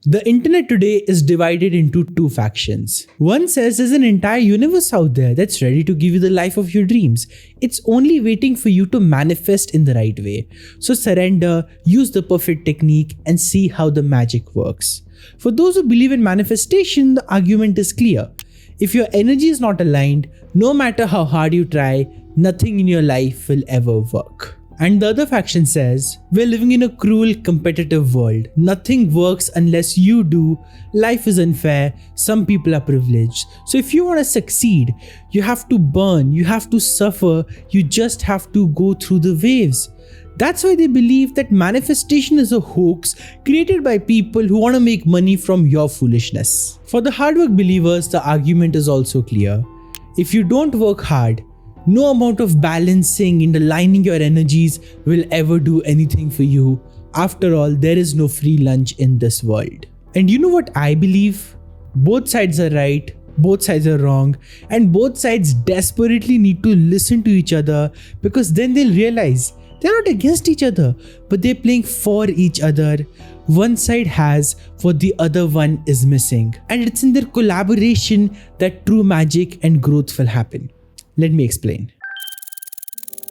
The internet today is divided into two factions. One says there's an entire universe out there that's ready to give you the life of your dreams. It's only waiting for you to manifest in the right way. So surrender, use the perfect technique, and see how the magic works. For those who believe in manifestation, the argument is clear. If your energy is not aligned, no matter how hard you try, nothing in your life will ever work. And the other faction says, we're living in a cruel, competitive world. Nothing works unless you do. Life is unfair. Some people are privileged. So if you want to succeed, you have to burn, you have to suffer, you just have to go through the waves. That's why they believe that manifestation is a hoax created by people who want to make money from your foolishness. For the hard work believers, the argument is also clear. If you don't work hard, no amount of balancing and aligning your energies will ever do anything for you. After all, there is no free lunch in this world. And you know what I believe? Both sides are right, both sides are wrong, and both sides desperately need to listen to each other, because then they'll realize they're not against each other, but they're playing for each other. One side has what the other one is missing, and it's in their collaboration that true magic and growth will happen. Let me explain.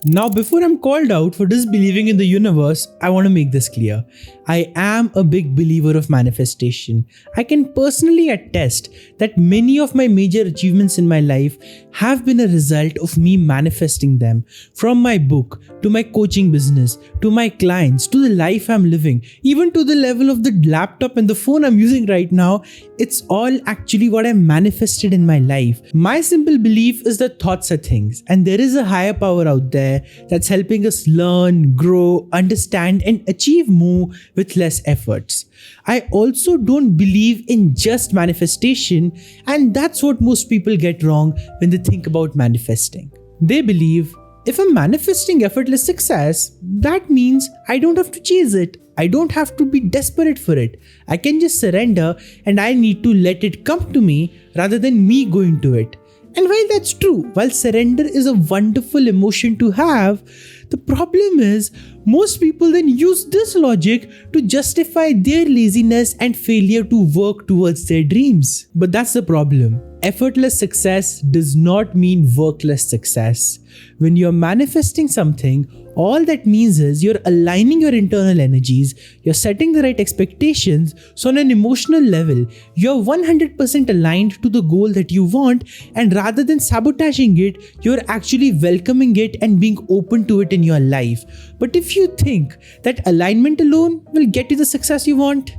Now, before I'm called out for disbelieving in the universe, I want to make this clear. I am a big believer of manifestation. I can personally attest that many of my major achievements in my life have been a result of me manifesting them. From my book, to my coaching business, to my clients, to the life I'm living, even to the level of the laptop and the phone I'm using right now, it's all actually what I manifested in my life. My simple belief is that thoughts are things, and there is a higher power out there that's helping us learn, grow, understand, and achieve more with less efforts. I also don't believe in just manifestation, and that's what most people get wrong when they think about manifesting. They believe, if I'm manifesting effortless success, that means I don't have to chase it. I don't have to be desperate for it. I can just surrender, and I need to let it come to me rather than me going to it. And while that's true, while surrender is a wonderful emotion to have, the problem is most people then use this logic to justify their laziness and failure to work towards their dreams. But that's the problem. Effortless success does not mean workless success. When you're manifesting something, all that means is you're aligning your internal energies, you're setting the right expectations, so on an emotional level, you're 100% aligned to the goal that you want, and rather than sabotaging it, you're actually welcoming it and being open to it in your life. But if you think that alignment alone will get you the success you want,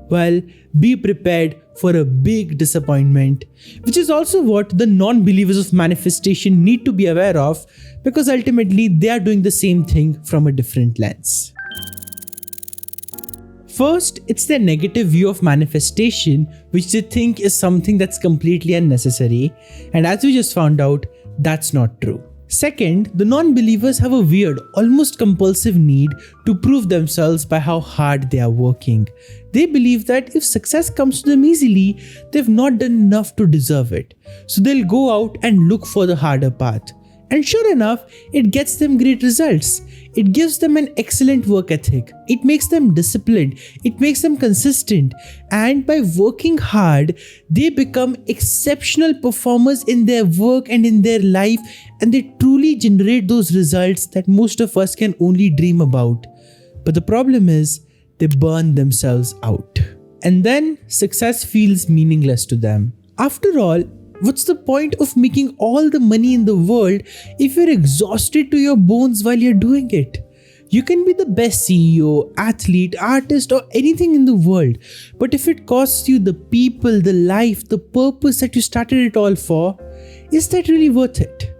well, be prepared for a big disappointment, which is also what the non-believers of manifestation need to be aware of, because ultimately they are doing the same thing from a different lens. First, it's their negative view of manifestation, which they think is something that's completely unnecessary, and as we just found out, that's not true. Second, the non-believers have a weird, almost compulsive need to prove themselves by how hard they are working. They believe that if success comes to them easily, they've not done enough to deserve it. So they'll go out and look for the harder path. And sure enough, it gets them great results. It gives them an excellent work ethic. It makes them disciplined. It makes them consistent. And by working hard, they become exceptional performers in their work and in their life. And they truly generate those results that most of us can only dream about. But the problem is, they burn themselves out. And then success feels meaningless to them. After all, what's the point of making all the money in the world if you're exhausted to your bones while you're doing it? You can be the best CEO, athlete, artist, or anything in the world, but if it costs you the people, the life, the purpose that you started it all for, is that really worth it?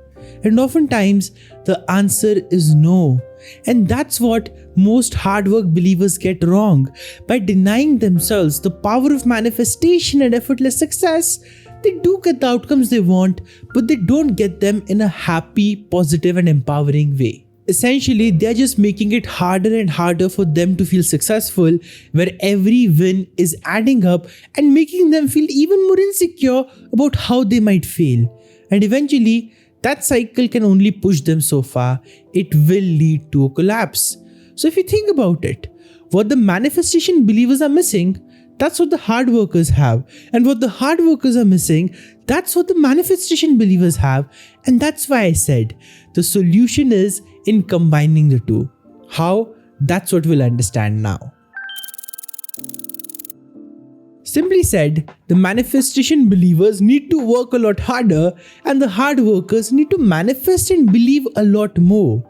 And oftentimes, the answer is no. And that's what most hard work believers get wrong. By denying themselves the power of manifestation and effortless success, they do get the outcomes they want, but they don't get them in a happy, positive, and empowering way. Essentially, they're just making it harder and harder for them to feel successful, where every win is adding up and making them feel even more insecure about how they might fail. And eventually, that cycle can only push them so far. It will lead to a collapse. So if you think about it, what the manifestation believers are missing, That's what the hard workers have. And what the hard workers are missing, that's what the manifestation believers have. And that's why I said the solution is in combining the two. How? That's what we'll understand now. Simply said, the manifestation believers need to work a lot harder, and the hard workers need to manifest and believe a lot more.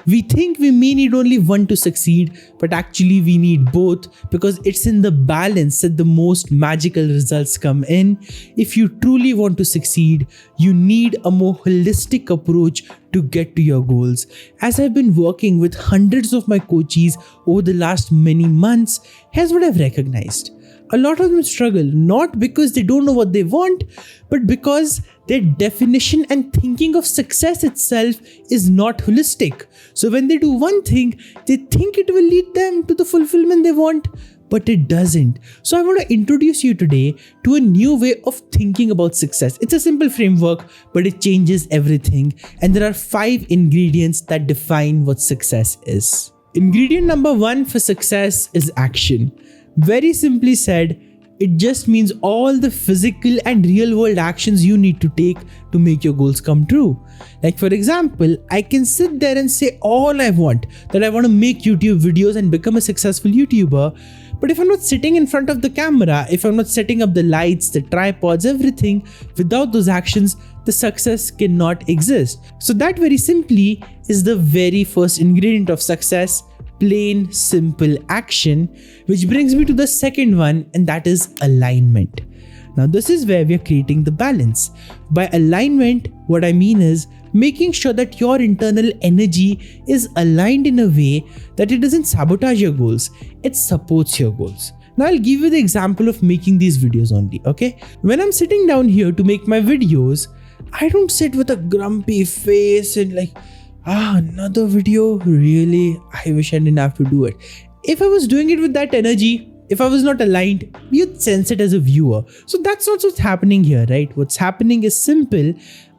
We think we may need only one to succeed, but actually we need both, because it's in the balance that the most magical results come in. If you truly want to succeed, you need a more holistic approach to get to your goals. As I've been working with hundreds of my coaches over the last many months, here's what I've recognized. A lot of them struggle, not because they don't know what they want, but because their definition and thinking of success itself is not holistic. So when they do one thing, they think it will lead them to the fulfillment they want, but it doesn't. So I want to introduce you today to a new way of thinking about success. It's a simple framework, but it changes everything. And there are 5 ingredients that define what success is. Ingredient number 1 for success is action. Very simply said, it just means all the physical and real world actions you need to take to make your goals come true. Like for example, I can sit there and say all I want, that I want to make YouTube videos and become a successful YouTuber. But if I'm not sitting in front of the camera, if I'm not setting up the lights, the tripods, everything, without those actions, the success cannot exist. So that very simply is the very first ingredient of success. Plain, simple action, which brings me to the second one, and that is alignment. Now, this is where we are creating the balance. By alignment, what I mean is making sure that your internal energy is aligned in a way that it doesn't sabotage your goals, it supports your goals. Now, I'll give you the example of making these videos only, okay? When I'm sitting down here to make my videos, I don't sit with a grumpy face and like, another video? Really? I wish I didn't have to do it. If I was doing it with that energy, if I was not aligned, you'd sense it as a viewer. So that's not what's happening here, right? What's happening is simple.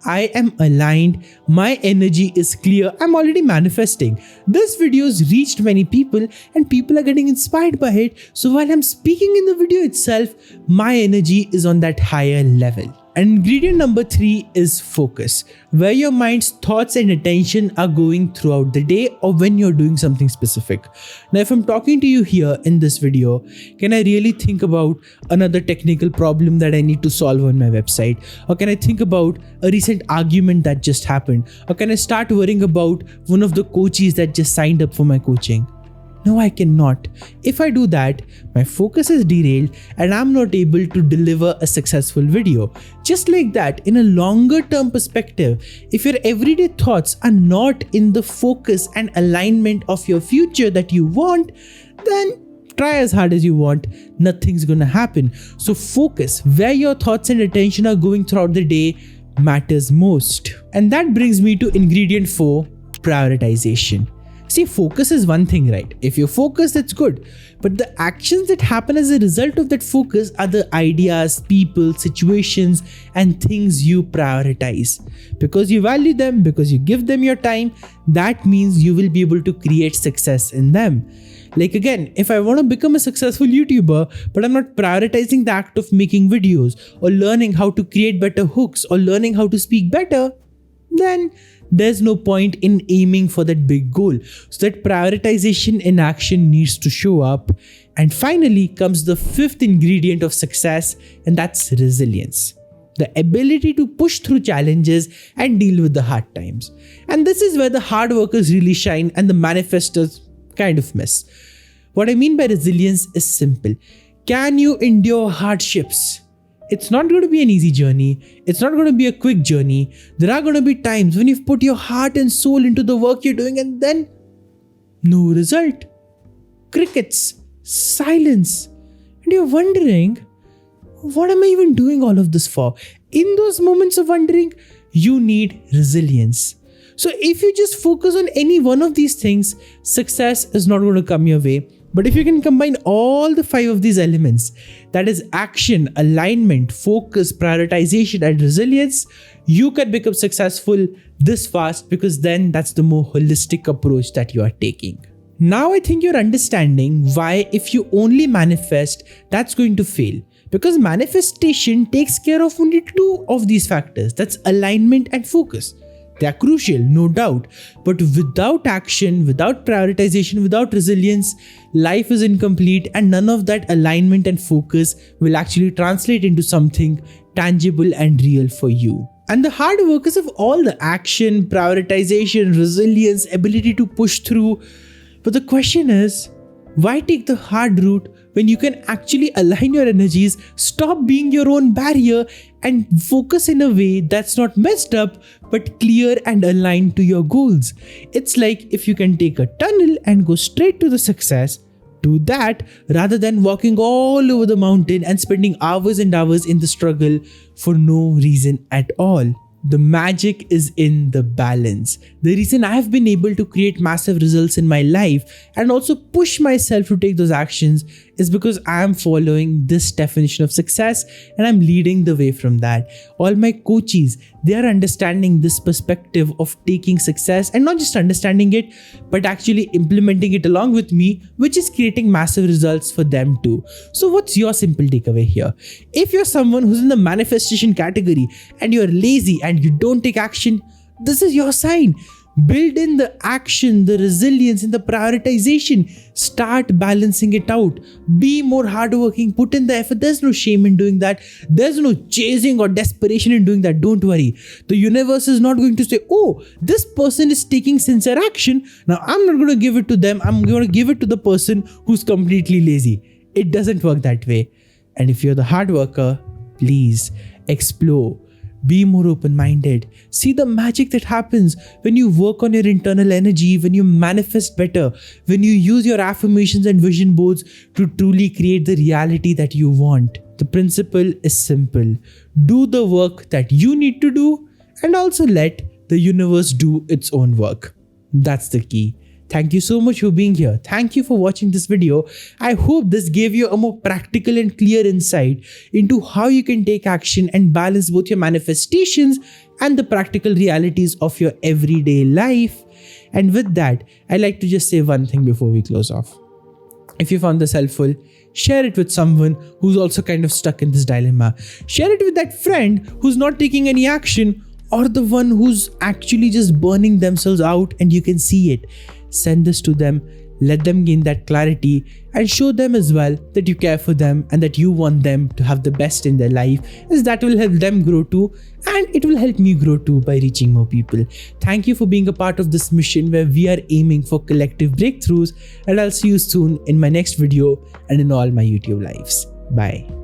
I am aligned. My energy is clear. I'm already manifesting. This video has reached many people and people are getting inspired by it. So while I'm speaking in the video itself, my energy is on that higher level. And ingredient number 3 is focus, where your mind's thoughts and attention are going throughout the day or when you're doing something specific. Now, if I'm talking to you here in this video, can I really think about another technical problem that I need to solve on my website? Or can I think about a recent argument that just happened? Or can I start worrying about one of the coaches that just signed up for my coaching? No, I cannot. If I do that, my focus is derailed and I'm not able to deliver a successful video. Just like that, in a longer term perspective, if your everyday thoughts are not in the focus and alignment of your future that you want, then try as hard as you want, nothing's gonna happen. So focus, where your thoughts and attention are going throughout the day, matters most. And that brings me to ingredient 4, prioritization. See, focus is one thing, right? If you focus, that's good. But the actions that happen as a result of that focus are the ideas, people, situations, and things you prioritize. Because you value them, because you give them your time, that means you will be able to create success in them. Like again, if I want to become a successful YouTuber, but I'm not prioritizing the act of making videos or learning how to create better hooks or learning how to speak better, then there's no point in aiming for that big goal. So that prioritization in action needs to show up. And finally comes the 5th ingredient of success, and that's resilience. The ability to push through challenges and deal with the hard times. And this is where the hard workers really shine and the manifestors kind of miss. What I mean by resilience is simple. Can you endure hardships? It's not going to be an easy journey. It's not going to be a quick journey. There are going to be times when you've put your heart and soul into the work you're doing and then no result. Crickets, silence. And you're wondering, what am I even doing all of this for? In those moments of wondering, you need resilience. So if you just focus on any one of these things, success is not going to come your way. But if you can combine all the 5 of these elements, that is action, alignment, focus, prioritization, and resilience, you can become successful this fast, because then that's the more holistic approach that you are taking. Now I think you're understanding why if you only manifest, that's going to fail. Because manifestation takes care of only two of these factors. That's alignment and focus. They are crucial, no doubt. But without action, without prioritization, without resilience, life is incomplete, and none of that alignment and focus will actually translate into something tangible and real for you. And the hard workers of all the action, prioritization, resilience, ability to push through. But the question is, why take the hard route when you can actually align your energies, stop being your own barrier, and focus in a way that's not messed up but clear and aligned to your goals? It's like if you can take a tunnel and go straight to the success, do that rather than walking all over the mountain and spending hours and hours in the struggle for no reason at all. The magic is in the balance. The reason I have been able to create massive results in my life and also push myself to take those actions is because I am following this definition of success and I'm leading the way from that. All my coaches, they are understanding this perspective of taking success and not just understanding it, but actually implementing it along with me, which is creating massive results for them too. So what's your simple takeaway here? If you're someone who's in the manifestation category and you're lazy and you don't take action, this is your sign. Build in the action, the resilience, and the prioritization. Start balancing it out. Be more hardworking. Put in the effort. There's no shame in doing that. There's no chasing or desperation in doing that. Don't worry. The universe is not going to say, oh, this person is taking sincere action. Now I'm not going to give it to them. I'm going to give it to the person who's completely lazy. It doesn't work that way. And if you're the hard worker, please explore. Be more open-minded. See the magic that happens when you work on your internal energy, when you manifest better, when you use your affirmations and vision boards to truly create the reality that you want. The principle is simple. Do the work that you need to do and also let the universe do its own work. That's the key. Thank you so much for being here. Thank you for watching this video. I hope this gave you a more practical and clear insight into how you can take action and balance both your manifestations and the practical realities of your everyday life. And with that, I'd like to just say one thing before we close off. If you found this helpful, share it with someone who's also kind of stuck in this dilemma. Share it with that friend who's not taking any action or the one who's actually just burning themselves out and you can see it. Send this to them, let them gain that clarity and show them as well that you care for them and that you want them to have the best in their life, as that will help them grow too and it will help me grow too by reaching more people. Thank you for being a part of this mission where we are aiming for collective breakthroughs, and I'll see you soon in my next video and in all my YouTube lives. Bye.